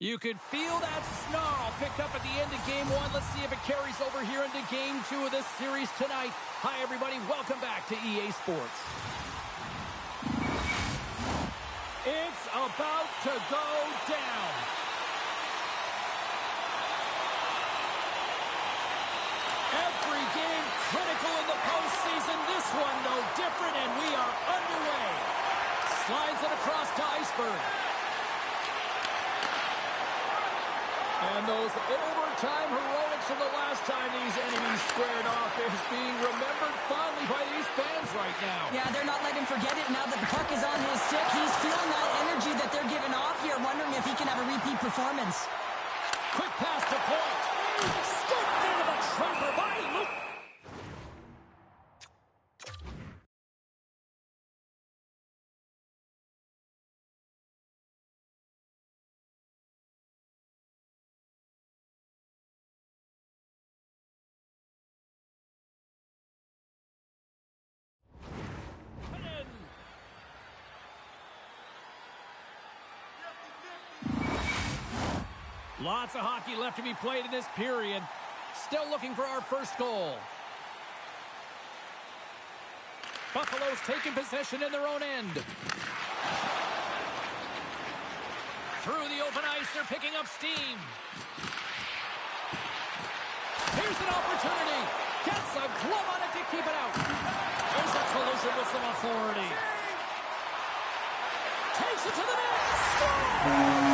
You could feel that snarl picked up at the end of Game 1. Let's see if it carries over here into Game 2 of this series tonight. Hi, everybody. Welcome back to EA Sports. It's about to go down. Every game critical in the postseason. This one no different, and we are underway. Slides it across to Iceberg. And those overtime heroics from the last time these enemies squared off is being remembered fondly by these fans right now. Yeah, they're not letting him forget it now that the puck is on his stick. He's feeling that energy that they're giving off here, wondering if he can have a repeat performance. Quick pass to Point. Scooped into the trapper by Luke. Lots of hockey left to be played in this period. Still looking for our first goal. Buffalo's taking possession in their own end. Through the open ice, they're picking up steam. Here's an opportunity. Gets a glove on it to keep it out. There's a collision with some authority. Takes it to the net. Scores!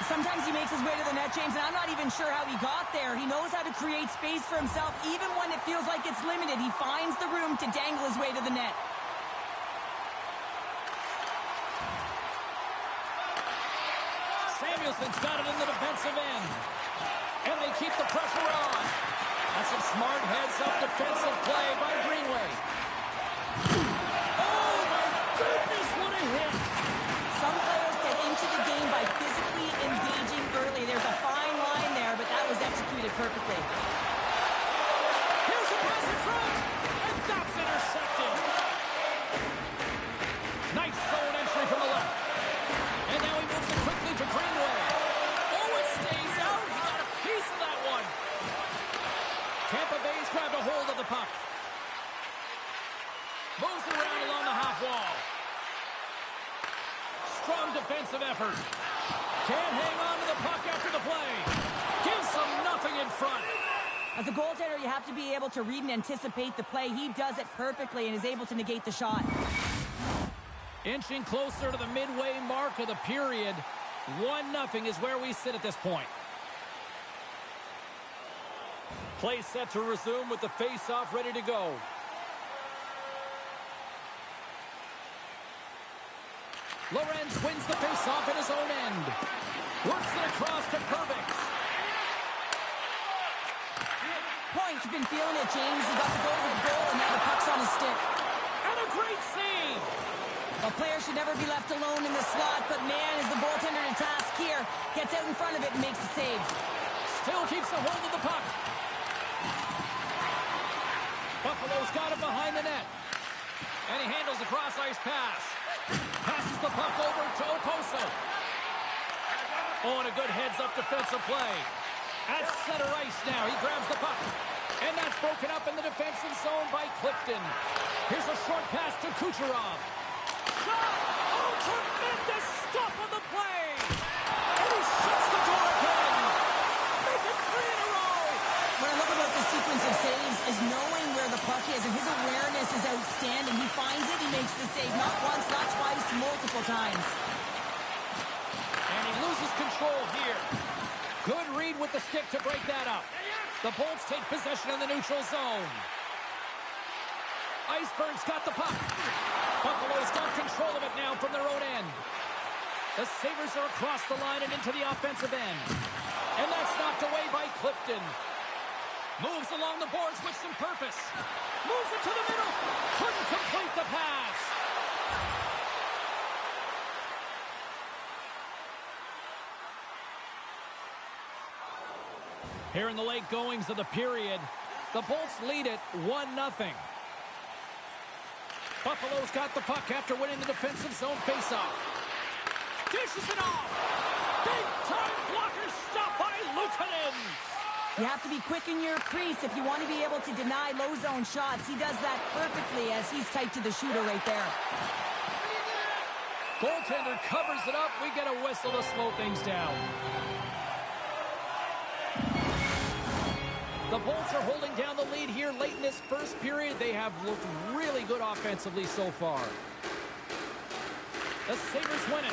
Sometimes he makes his way to the net, James, and I'm not even sure how he got there. He knows how to create space for himself. Even when it feels like it's limited, he finds the room to dangle his way to the net. Samuelson's got it in the defensive end. And they keep the pressure on. That's some smart heads-up defensive play by Greenway. Oh, my goodness, what a hit. Some players get into the game by physically engaging early. There's a fine line there, but that was executed perfectly. Here's a pass in front, and that's intercepted. Nice zone entry from the left. And now he moves it quickly to Greenway. Oh, it stays out. He got a piece of that one. Tampa Bay's grabbed a hold of the puck. Moves it around along the half wall. Strong defensive effort. Can't hang on to the puck after the play. Gives them nothing in front. As a goaltender, you have to be able to read and anticipate the play. He does it perfectly and is able to negate the shot. Inching closer to the midway mark of the period. 1-0 is where we sit at this point. Play set to resume with the face-off ready to go. Lorenz wins the face-off in his own end. Works it across to Perbix. Point's been feeling it, James. He got the goal, and now the puck's on his stick. And a great save. A player should never be left alone in the slot, but man, is the goaltender to task here. Gets out in front of it and makes the save. Still keeps a hold of the puck. Buffalo's got it behind the net. And he handles a cross-ice pass. Passes the puck over to Oposo. Oh, and a good heads-up defensive play. At center ice now, he grabs the puck. And that's broken up in the defensive zone by Clifton. Here's a short pass to Kucherov. Shot! Oh, tremendous stop on the play! And he shuts the door again! Make it 3 in a row! What I love about this sequence of saves is knowing where the puck is, and his awareness is outstanding. He finds it, he makes the save, not once, not twice, multiple times. And he loses control here. Good read with the stick to break that up. The Bolts take possession in the neutral zone. Iceberg's got the puck. Buffalo's got control of it now from their own end. The Sabres are across the line and into the offensive end. And that's knocked away by Clifton. Moves along the boards with some purpose. Moves it to the middle. Couldn't complete the pass. Here in the late goings of the period, the Bolts lead it 1-0. Buffalo's got the puck after winning the defensive zone faceoff. Dishes it off. Big-time blocker stop by Luukkonen. You have to be quick in your crease if you want to be able to deny low zone shots. He does that perfectly as he's tight to the shooter right there. Goaltender covers it up. We get a whistle to slow things down. The Bolts are holding down the lead here late in this first period. They have looked really good offensively so far. The Sabres win it.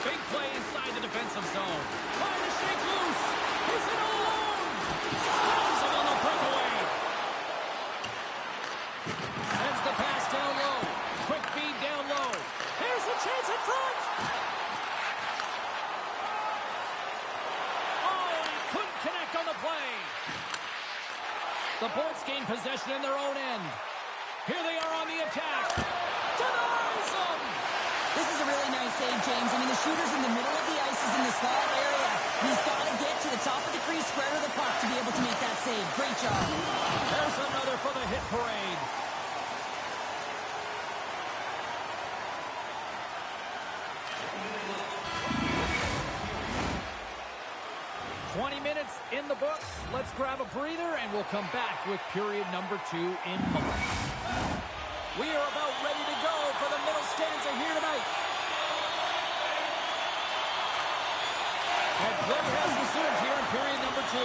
Big play inside the defensive zone. Trying to shake loose. He's in alone. Slams him on the breakaway. Sends the pass down low. Quick feed down low. Here's a chance in front. Oh, he couldn't connect on the play. The Bolts gain possession in their own end. Here they are on the attack. Denies them. This is a really nice save, James. I mean, the shooter's in the middle of the ice. He's in the small area. He's got to get to the top of the crease, square to the puck to be able to make that save. Great job. There's another for the hit parade. Minutes in the books. Let's grab a breather and we'll come back with period number 2 in moments. We are about ready to go for the middle stanza here tonight. And play has resumed here in period number 2.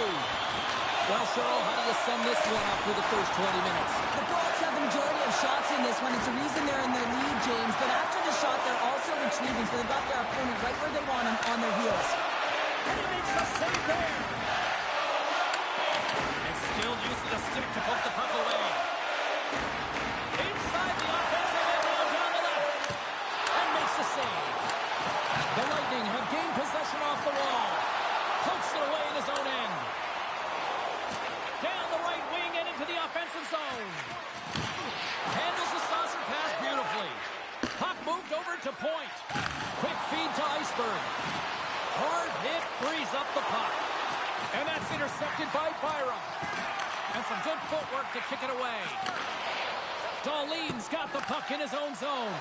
Well, Cheryl, how do you sum this one up through the first 20 minutes? The Bolts have the majority of shots in this one. It's a reason they're in their lead, James. But after the shot, they're also retrieving, so they've got their opponent right where they want him on their heels. And he makes a save there. And still using the stick to poke the puck away. Inside the offensive end, now down the left. And makes the save. The Lightning have gained possession off the wall. Pokes it away in his own end. Down the right wing and into the offensive zone. Handles the saucer pass beautifully. Puck moved over to point. Quick feed to Iceberg. Hard hit frees up the puck. And that's intercepted by Byram. And some good footwork to kick it away. Dahlin's got the puck in his own zone.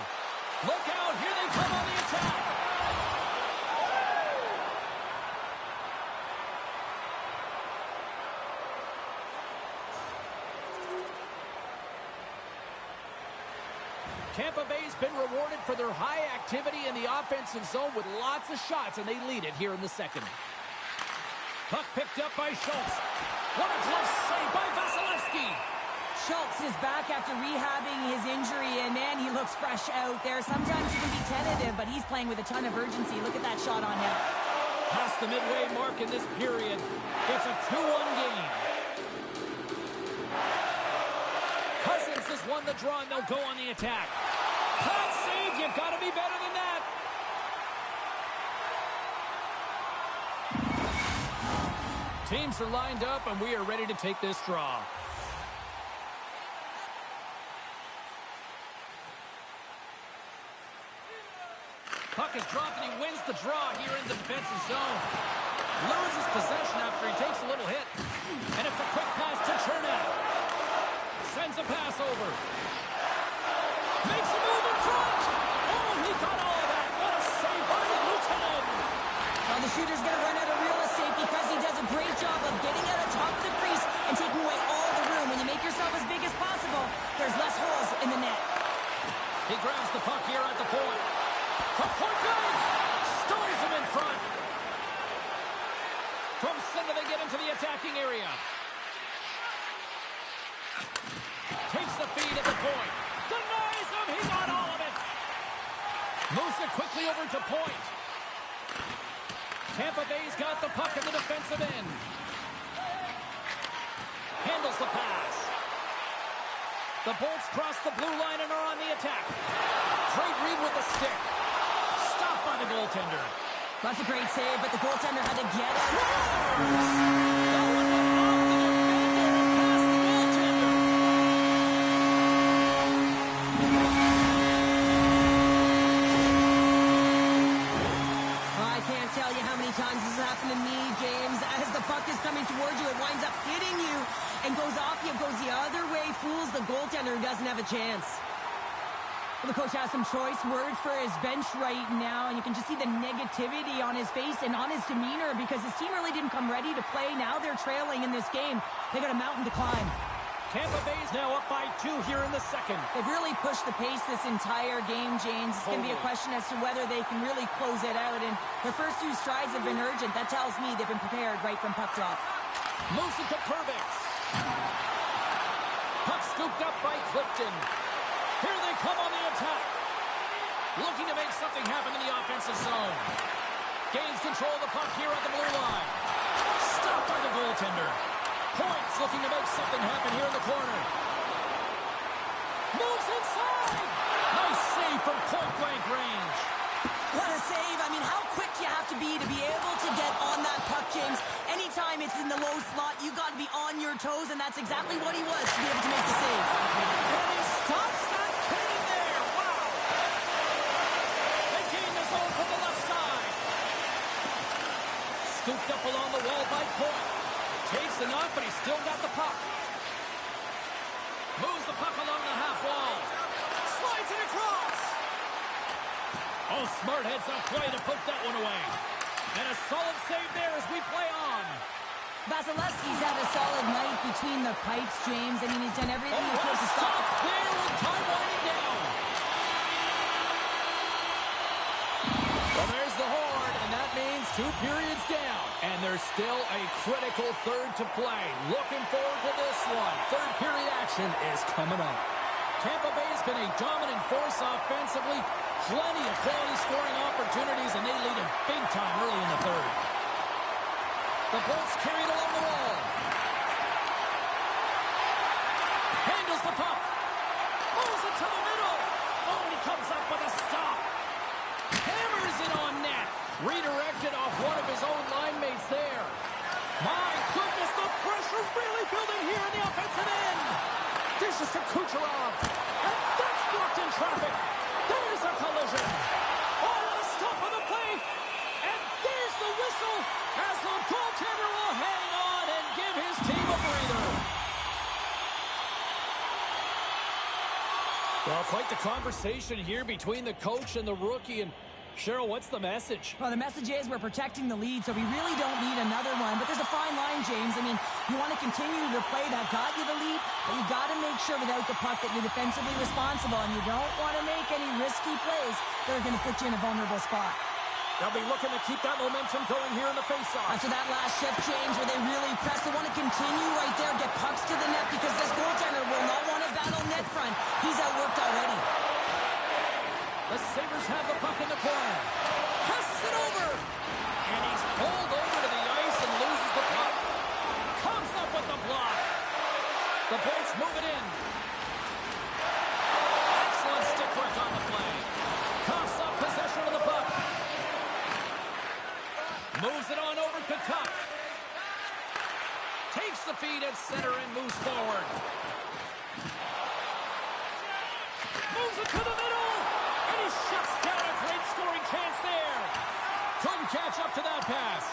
Look out, here they come on the attack. Tampa Bay's been rewarded for their high activity in the offensive zone with lots of shots, and they lead it here in the second. Puck picked up by Schultz. What a close save by Vasilevsky. Schultz is back after rehabbing his injury, and man, he looks fresh out there. Sometimes you can be tentative, but he's playing with a ton of urgency. Look at that shot on him. Past the midway mark in this period. It's a 2-1 game. Cousins has won the draw, and they'll go on the attack. Hot save, you've got to be better than that. Teams are lined up, and we are ready to take this draw. Puck is dropped, and he wins the draw here in the defensive zone. Loses possession after he takes a little hit. And it's a quick pass to Chernak. Sends a pass over. Makes a move in front. Oh, he got all of that. What a save by Luukkonen. Well, the shooter's going to run out of real estate because he does a great job of getting out of top of the crease and taking away all the room. When you make yourself as big as possible, there's less holes in the net. He grabs the puck here at the point. From point blank. Stores him in front. From center, they get into the attacking area. Takes the feed at the point. Denies him. He got all of it. Moves it quickly over to point. Tampa Bay's got the puck in the defensive end. Handles the pass. The Bolts cross the blue line and are on the attack. Great read with the stick. Stopped by the goaltender. That's a great save, but the goaltender had to get it. I can't tell you how many times this has happened to me, James. As the puck is coming towards you. It winds up hitting you and goes off you, goes the other way, fools the goaltender who doesn't have a chance. Well, the coach has some choice words for his bench right now, and you can just see the negativity on his face and on his demeanor because his team really didn't come ready to play. Now they're trailing in this game. They got a mountain to climb. Tampa Bay's now up by 2 here in the second. They've really pushed the pace this entire game, James. It's going to be a question as to whether they can really close it out, and their first 2 strides have been urgent. That tells me they've been prepared right from puck drop. Moves it to Perbix. Puck scooped up by Clifton. Here they come on the attack. Looking to make something happen in the offensive zone. Gains control of the puck here at the blue line. Stopped by the goaltender. Points looking to make something happen here in the corner. Moves inside. Nice save from point-blank range. What a save. I mean, how quick you have to be able to get on that puck, James. Anytime it's in the low slot, you got to be on your toes, and that's exactly what he was to be able to make the save. And he stops that cannon there. Wow. They gain the zone from the left side. Scooped up along the wall by Point. Takes enough, but he's still got the puck. Moves the puck along the half wall. Slides it across. Oh, smart heads-up play to poke that one away. And a solid save there as we play on. Vasilevsky's had a solid night between the pipes, James. I mean, he's done everything he could to stop. There with time winding down. Well, there's the horn, and that means 2 periods down. And there's still a critical third to play. Looking forward to this one. Third period action is coming up. Tampa Bay's been a dominant force offensively. Plenty of quality scoring opportunities, and they lead it big time early in the third. The Bolts carry it along the wall. Handles the puck. Moves it to the middle. Oh, he comes up with a stop. Hammers it on net. Redirected off one of his own line mates there. My goodness, the pressure really building here in the offensive end. Dishes to Kucherov. And that's blocked in traffic. There's a collision. Oh, what a stop on the play. And there's the whistle as the goaltender will hang on and give his team a breather. Well, quite the conversation here between the coach and the rookie. And Cheryl, what's the message? Well, the message is we're protecting the lead, so we really don't need another one. But there's a fine line, James. I mean, you want to continue the play that got you the lead, but you got to make sure without the puck that you're defensively responsible, and you don't want to make any risky plays that are going to put you in a vulnerable spot. They'll be looking to keep that momentum going here in the faceoff. After that last shift, James, where they really press, they want to continue right there, get pucks to the net, because this goaltender will not want to battle net front. He's outworked already. The Sabres have the puck in the corner. Passes it over. And he's pulled over to the ice and loses the puck. Comes up with the block. The Bolts move it in. Excellent stick work on the play. Coughs up possession of the puck. Moves it on over to Tuck. Takes the feed at center and moves forward. Moves it to the middle. And he shuts down a great scoring chance there. Couldn't catch up to that pass.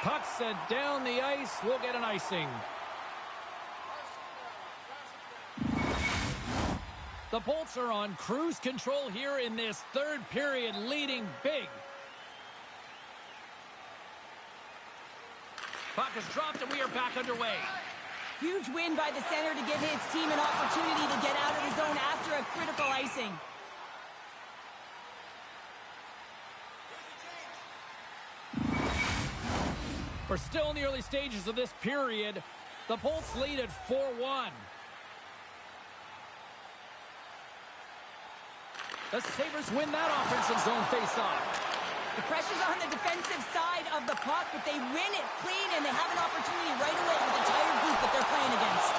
Puck sent down the ice. We'll get an icing. The Bolts are on cruise control here in this third period, leading big. Puck is dropped and we are back underway. Huge win by the center to give his team an opportunity to get out of the zone after a critical icing. We're still in the early stages of this period. The Bolts lead at 4-1. The Sabres win that offensive zone faceoff. The pressure's on the defensive side of the puck, but they win it clean, and they have an opportunity right away with the tired group that they're playing against.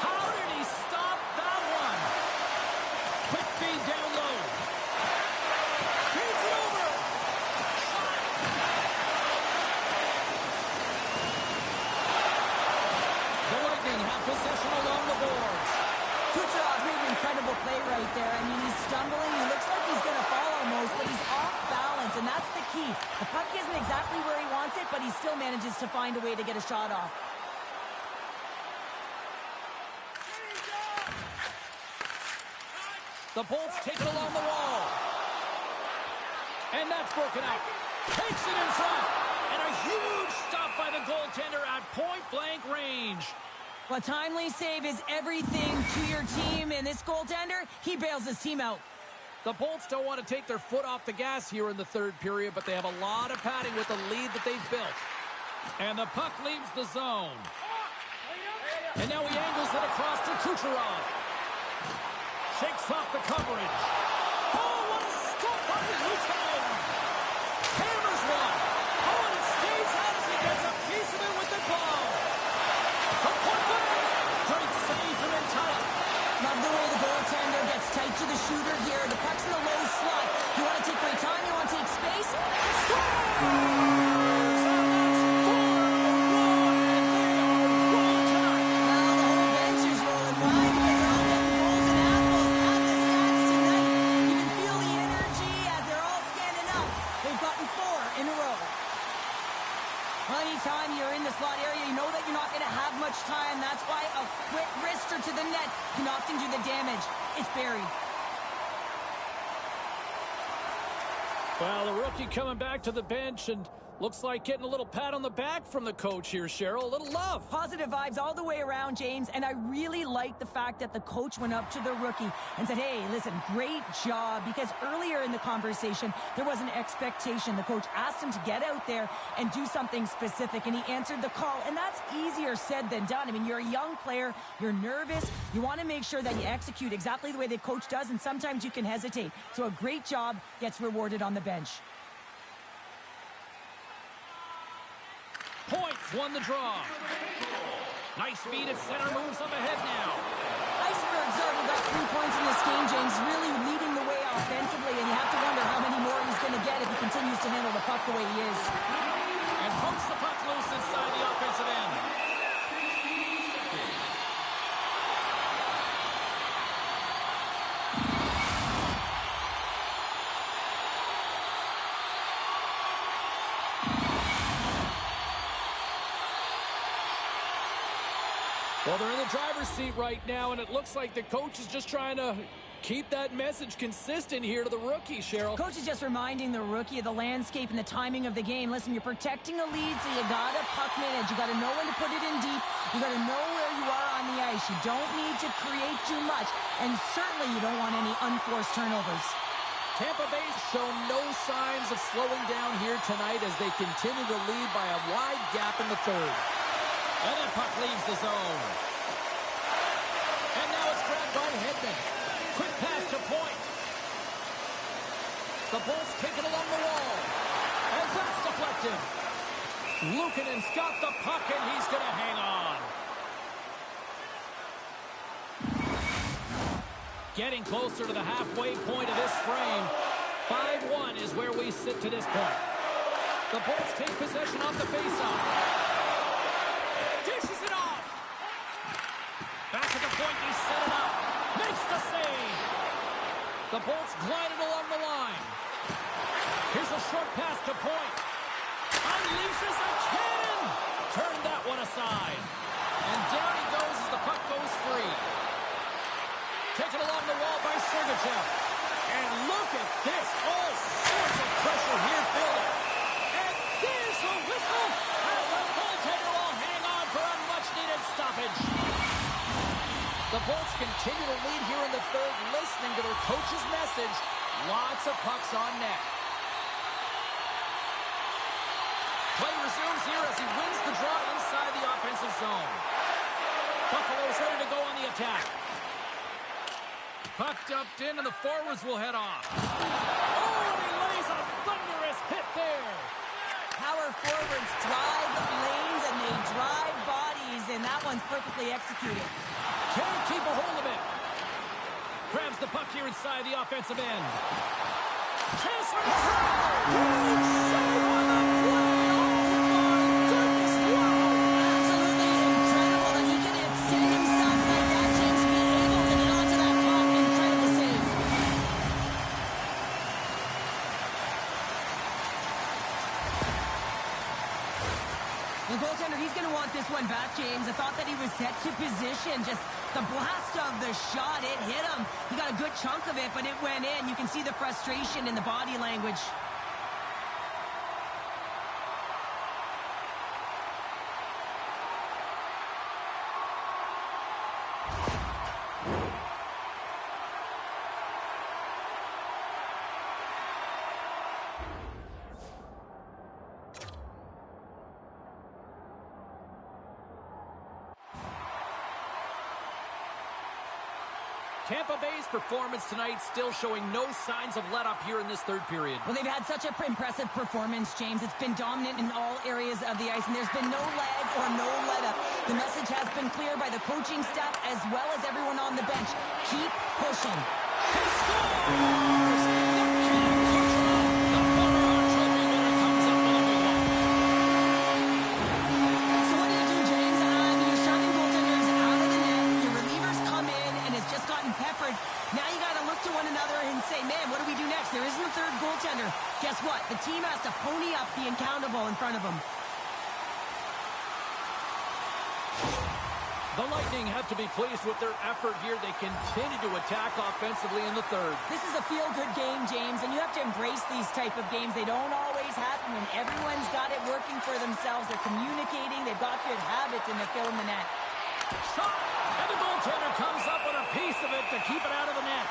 How did he stop that one? Quick feed down low. Feeds it over. The Lightning have possession along the boards. Kucherov made an incredible play right there. I mean, he's stumbling. He looks like he's going to fall almost, but he's off balance, and that's the key. The puck isn't exactly where he wants it, but he still manages to find a way to to get a shot off. The Bolts take it along the wall. And that's broken out. Takes it in front. And a huge stop by the goaltender at point-blank range. Well, a timely save is everything to your team, and this goaltender, he bails his team out. The Bolts don't want to take their foot off the gas here in the third period, but they have a lot of padding with the lead that they've built. And the puck leaves the zone. And now he angles it across to Kucherov. Shakes off the coverage. Oh, what a stop by Luton! Hammers one. Oh, and it stays out as he gets a piece of it with the glove. From point blank. Great save from Intella. Love the way the goaltender gets tight to the shooter here. The puck's in the low slot. You want to take great time, you want to take space. Anytime you're in the slot area, you know that you're not going to have much time. That's why a quick wrister to the net can often do the damage. It's buried. Well, the rookie coming back to the bench and looks like getting a little pat on the back from the coach here, Cheryl. A little love. Positive vibes all the way around, James. And I really like the fact that the coach went up to the rookie and said, hey, listen, great job. Because earlier in the conversation, there was an expectation. The coach asked him to get out there and do something specific, and he answered the call. And that's easier said than done. I mean, you're a young player. You're nervous. You want to make sure that you execute exactly the way the coach does, and sometimes you can hesitate. So a great job gets rewarded on the bench. Points won the draw. Nice feed at center, moves up ahead now. Iceberg Zardo got 3 points in this game, James, really leading the way offensively, and you have to wonder how many more he's going to get if he continues to handle the puck the way he is. And pokes the puck loose inside the offensive end. Well, they're in the driver's seat right now, and it looks like the coach is just trying to keep that message consistent here to the rookie, Cheryl. Coach is just reminding the rookie of the landscape and the timing of the game. Listen, you're protecting a lead, so you got to puck manage. You got to know when to put it in deep. You got to know where you are on the ice. You don't need to create too much, and certainly you don't want any unforced turnovers. Tampa Bay's shown no signs of slowing down here tonight as they continue to lead by a wide gap in the third. And that puck leaves the zone. And now it's grabbed by Hedman. Quick pass to point. The Bolts take it along the wall. And that's deflected. Luukkonen's got the puck, and he's going to hang on. Getting closer to the halfway point of this frame. 5-1 is where we sit to this point. The Bolts take possession off the faceoff. Dishes it off. Back at the point, they set it up. Makes the save. The Bolts glide it along the line. Here's a short pass to point. Unleashes a cannon. Turn that one aside. And down he goes as the puck goes free. Taken along the wall by Sergachev. And look at this. All sorts of pressure here building. And there's a whistle as the goaltender will hang on for a much-needed stoppage. The Bolts continue to lead here in the third, listening to their coach's message. Lots of pucks on net. Play resumes here as he wins the draw inside the offensive zone. Buffalo's ready to go on the attack. Puck dumped in, and the forwards will head off. Oh, and he lays a thunderous hit there. Power forwards drive lanes, and they drive bodies, and that one's perfectly executed. Can't keep a hold of it. Grabs the puck here inside the offensive end. Chance for the shot. Huge save on the play. Oh, my goodness. Absolutely incredible that he can extend himself like that, James, be able to get onto that puck. Incredible save. The goaltender He's going to want this one back, James. I thought that he was set to position. Just the blast of the shot, it hit him. He got a good chunk of it, but it went in. You can see the frustration in the body language. Tampa Bay's performance tonight still showing no signs of let-up here in this third period. Well, they've had such an impressive performance, James. It's been dominant in all areas of the ice, and there's been no lag or no let-up. The message has been clear by the coaching staff as well as everyone on the bench. Keep pushing. He scores! So what do you do, James? You're shutting goaltenders out of the net. Your relievers come in and has just gotten peppered. Now you got to look to one another and say, man, what do we do next? There isn't a third goaltender. Guess what? The team has to pony up the accountable in front of them. The Lightning have to be pleased with their effort here. They continue to attack offensively in the third. This is a feel-good game, James, and you have to embrace these type of games. They don't always happen when everyone's got it working for themselves. They're communicating. They've got good habits, and they're filling the net. Shot! And the goaltender comes up with a piece of it to keep it out of the net.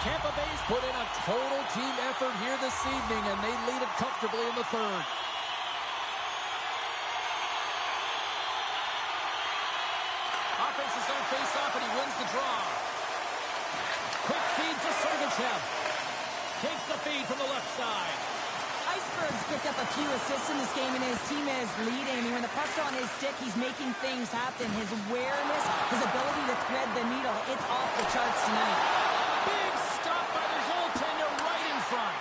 Tampa Bay's put in a total team effort here this evening, and they lead it comfortably in the third. Offense is on face-off, and he wins the draw. Quick feed to Sergachev. Takes the feed from the left side. Iceberg's picked up a few assists in this game, and his team is leading. I mean, when the puck's on his stick, he's making things happen. His awareness, his ability to thread the needle, it's off the charts tonight. Big stop by the goaltender right in front.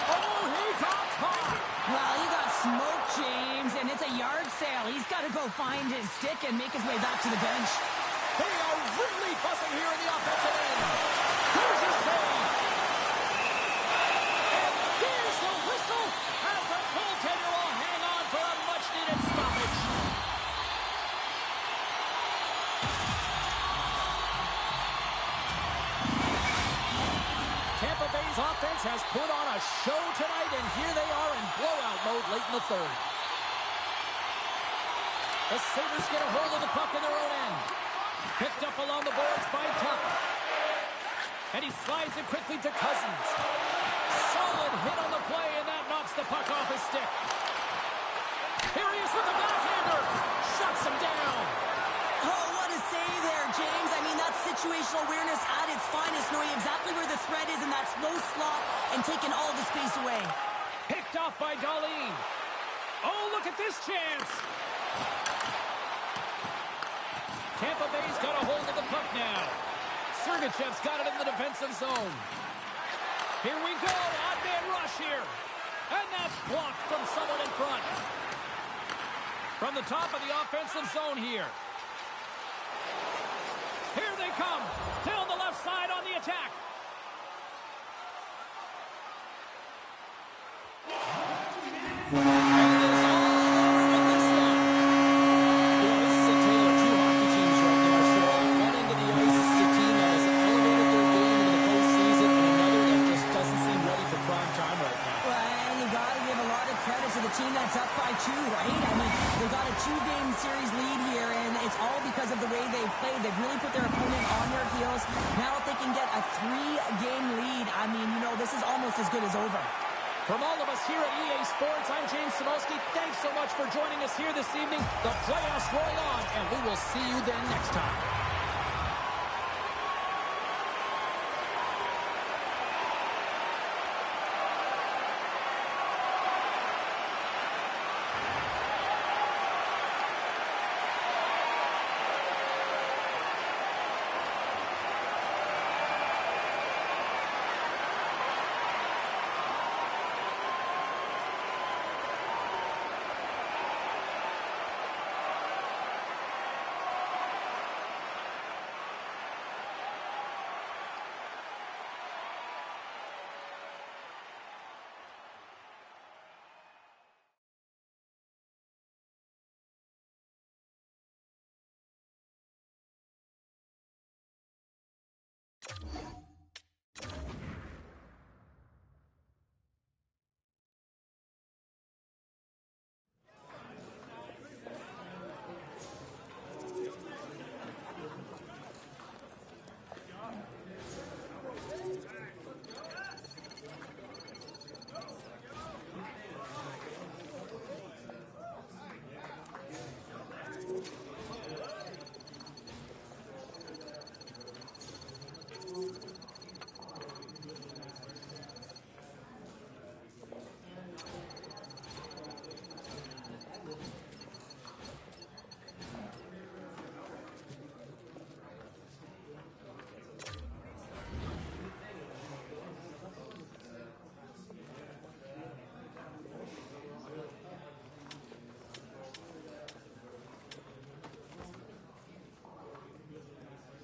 Oh, he got caught. Well, he got smoked, James, and it's a yard sale. He's got to go find his stick and make his way back to the bench. They are really buzzing here in the offensive end. Here's a save. And there's the whistle as the goaltender will hang on for a much-needed stoppage. Tampa Bay's offense has put on a show tonight, and here they are in blowout mode late in the third. The Sabres get a hold of the puck in their own end. Picked up along the boards by Tuck. And he slides it quickly to Cousins. Solid hit on the play, and that knocks the puck off his stick. Here he is with the backhander. Shuts him down. Oh, what a save there, James. I mean, that's situational awareness at its finest, knowing exactly where the threat is in that slow slot and taking all the space away. Picked off by Dahlin. Oh, look at this chance. Tampa Bay's got a hold of the puck now. Sergachev's got it in the defensive zone. Here we go. Odd man rush here. And that's blocked from someone in front. From the top of the offensive zone here. Here they come. Down the left side on the attack. Team that's up by 2, right? I mean, they got a 2-game series lead here, and it's all because of the way they've played. They've really put their opponent on their heels. Now if they can get a 3-game lead, I mean, you know, this is almost as good as over. From all of us here at EA Sports, I'm James Samolsky. Thanks so much for joining us here this evening. The playoffs roll on, and we will see you then next time.